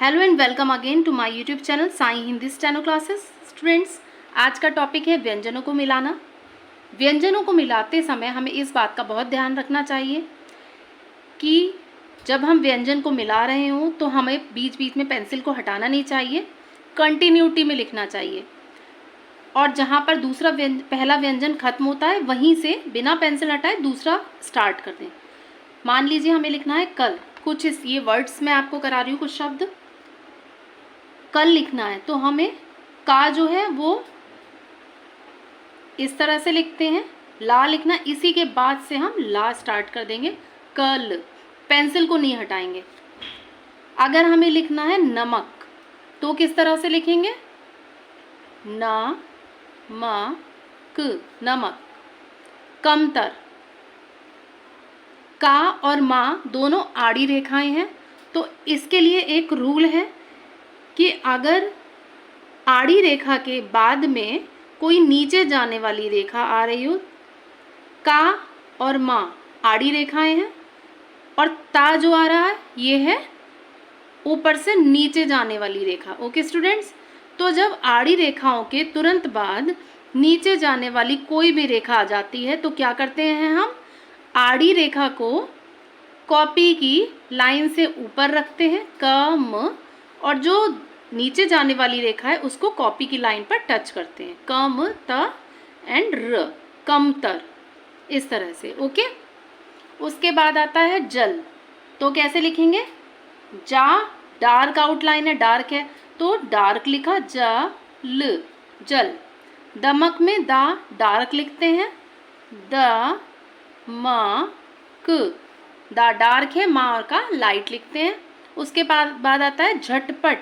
Hello and welcome again to my YouTube channel Sai Hindi steno classes. Students, आज का topic है व्यंजनों को मिलाना। व्यंजनों को मिलाते समय हमें इस बात का बहुत ध्यान रखना चाहिए कि जब हम व्यंजन को मिला रहे हों तो हमें बीच बीच में पेंसिल को हटाना नहीं चाहिए, कंटिन्यूटी में लिखना चाहिए। और जहाँ पर पहला व्यंजन खत्म होता है वहीं से बिना पेंसिल हटाए दूसरा स्टार्ट कर दें। मान लीजिए हमें लिखना है कल, कुछ ये वर्ड्स मैं आपको करा रही हूँ, कुछ शब्द कल लिखना है तो हमें का जो है वो इस तरह से लिखते हैं, ला लिखना, इसी के बाद से हम ला स्टार्ट कर देंगे, कल, पेंसिल को नहीं हटाएंगे। अगर हमें लिखना है नमक तो किस तरह से लिखेंगे, ना मा क, नमक। कमतर, का और माँ दोनों आड़ी रेखाएं हैं तो इसके लिए एक रूल है कि अगर आड़ी रेखा के बाद में कोई नीचे जाने वाली रेखा आ रही हो, का और माँ आड़ी रेखाएं हैं और ता जो आ रहा है ये है ऊपर से नीचे जाने वाली रेखा। ओके स्टूडेंट्स, तो जब आड़ी रेखाओं के तुरंत बाद नीचे जाने वाली कोई भी रेखा आ जाती है तो क्या करते हैं, हम आड़ी रेखा को कॉपी की लाइन से ऊपर रखते हैं, कम, और जो नीचे जाने वाली रेखा है उसको कॉपी की लाइन पर टच करते हैं, कम त एंड र, कमतर, इस तरह से। ओके, उसके बाद आता है जल, तो कैसे लिखेंगे, जा, डार्क आउटलाइन है, डार्क है तो डार्क लिखा, जा ल, जल। दमक में दा डार्क लिखते हैं, द मा क, दा डार्क है, माँ और का लाइट लिखते हैं। उसके बाद आता है झटपट,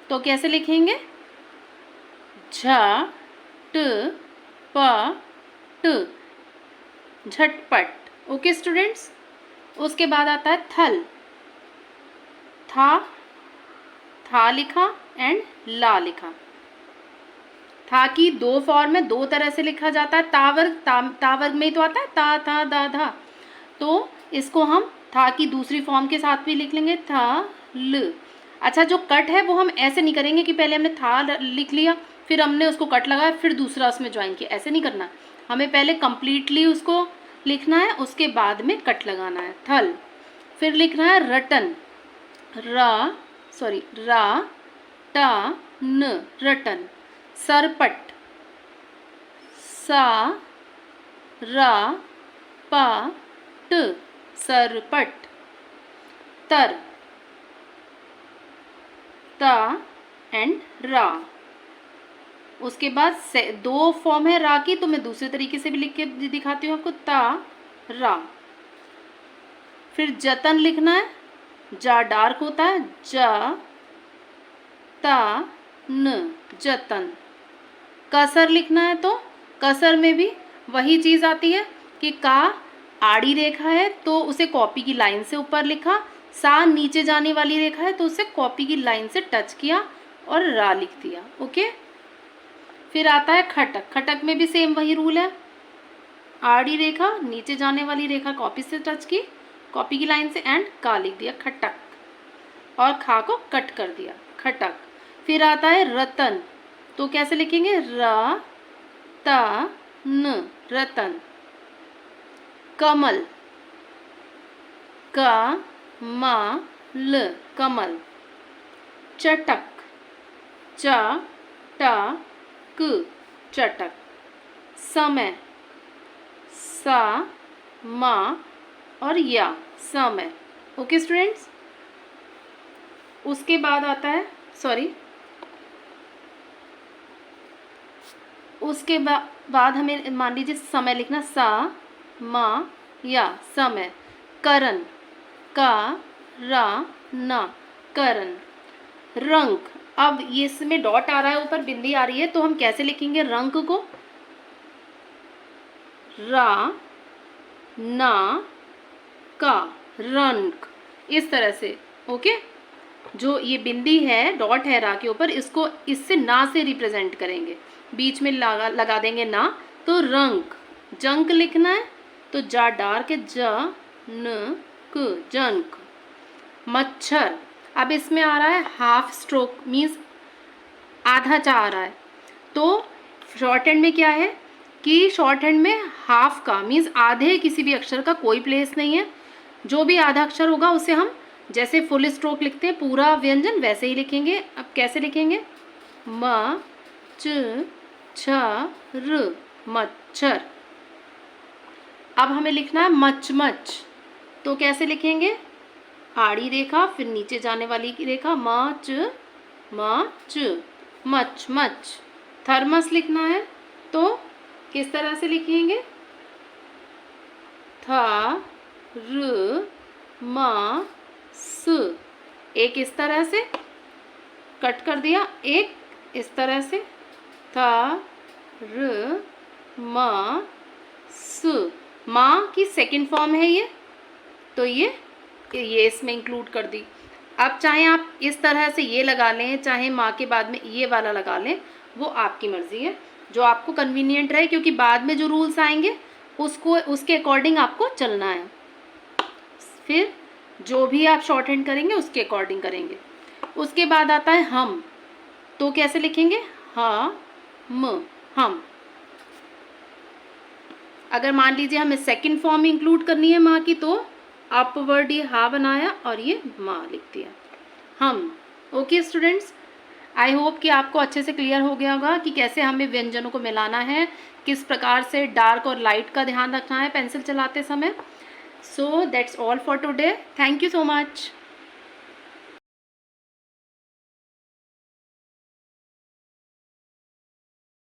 तो कैसे लिखेंगे, झ ट प ट, झटपट। ओके स्टूडेंट्स, उसके बाद आता है थल, था लिखा एंड ला लिखा। था की दो फॉर्म है, दो तरह से लिखा जाता है, ता वर्ग में ही तो आता है, ता था दा धा, तो इसको हम था की दूसरी फॉर्म के साथ भी लिख लेंगे, था ल। अच्छा, जो कट है वो हम ऐसे नहीं करेंगे कि पहले हमने था लिख लिया फिर हमने उसको कट लगाया फिर दूसरा उसमें ज्वाइन किया, ऐसे नहीं करना। हमें पहले कंप्लीटली उसको लिखना है, उसके बाद में कट लगाना है, थल। फिर लिखना है रटन, रा टा न, रटन। सरपट, सा रा पा ट, सरपट। तर, ता एंड रा। उसके बाद से दो फॉर्म है रा की, तो मैं दूसरे तरीके से भी लिख के दिखाती हूँ आपको, ता रा। फिर जतन लिखना है, जा डार्क होता है, जा ता न, जतन। कसर लिखना है तो कसर में भी वही चीज़ आती है कि का आड़ी रेखा है तो उसे कॉपी की लाइन से ऊपर लिखा, सा नीचे जाने वाली रेखा है तो उसे कॉपी की लाइन से टच किया और रा लिख दिया। ओके, फिर आता है खटक, खटक में भी सेम वही रूल है, आड़ी रेखा नीचे जाने वाली रेखा कॉपी से टच की, कॉपी की लाइन से एंड का लिख दिया, खटक, और खा को कट कर दिया, खटक। फिर आता है रतन, तो कैसे लिखेंगे, र ता न, रतन। कमल, का मा ल, कमल। चटक, च टा क, चटक। समय, सा मा और या, समय। ओके स्टूडेंट्स, उसके बाद आता है उसके बाद हमें मान लीजिए समय लिखना, सा मा या, समय। करण, का रा ना, करण। रंग, अब ये इसमें डॉट आ रहा है, ऊपर बिंदी आ रही है, तो हम कैसे लिखेंगे रंग को, रा ना का, रंग, इस तरह से। ओके, जो ये बिंदी है, डॉट है रा के ऊपर, इसको इससे ना से रिप्रेजेंट करेंगे, बीच में लगा देंगे ना, तो रंग। जंक लिखना है तो जा डार्क है, ज न क, जंक। मच्छर, अब इसमें आ रहा है हाफ स्ट्रोक, मीन्स आधा चा आ रहा है। तो शॉर्ट हैंड में क्या है कि शॉर्ट हैंड में हाफ का मीन्स आधे किसी भी अक्षर का कोई प्लेस नहीं है। जो भी आधा अक्षर होगा उसे हम जैसे फुल स्ट्रोक लिखते हैं पूरा व्यंजन वैसे ही लिखेंगे। अब कैसे लिखेंगे? म च छ र, मच्छर। अब हमें लिखना है मच, तो कैसे लिखेंगे? आड़ी रेखा फिर नीचे जाने वाली की रेखा म च, मच। थर्मस लिखना है तो किस तरह से लिखेंगे? थ र म स, एक इस तरह से कट कर दिया, एक इस तरह से थ र म स। माँ की सेकंड फॉर्म है ये, तो ये इसमें इंक्लूड कर दी। अब चाहे आप इस तरह से ये लगा लें, चाहे माँ के बाद में ये वाला लगा लें, वो आपकी मर्ज़ी है, जो आपको कन्वीनियंट रहे, क्योंकि बाद में जो रूल्स आएंगे उसके अकॉर्डिंग आपको चलना है। फिर जो भी आप शॉर्ट हैंड करेंगे उसके अकॉर्डिंग करेंगे। उसके बाद आता है हम, तो कैसे लिखेंगे? हम। अगर मान लीजिए हमें सेकंड फॉर्म इंक्लूड करनी है माँ की, तो अपवर्ड ये हा बनाया और ये माँ लिख दिया, हम। ओके स्टूडेंट्स, आई होप कि आपको अच्छे से क्लियर हो गया होगा कि कैसे हमें व्यंजनों को मिलाना है, किस प्रकार से डार्क और लाइट का ध्यान रखना है पेंसिल चलाते समय। So that's all for today, thank you so much.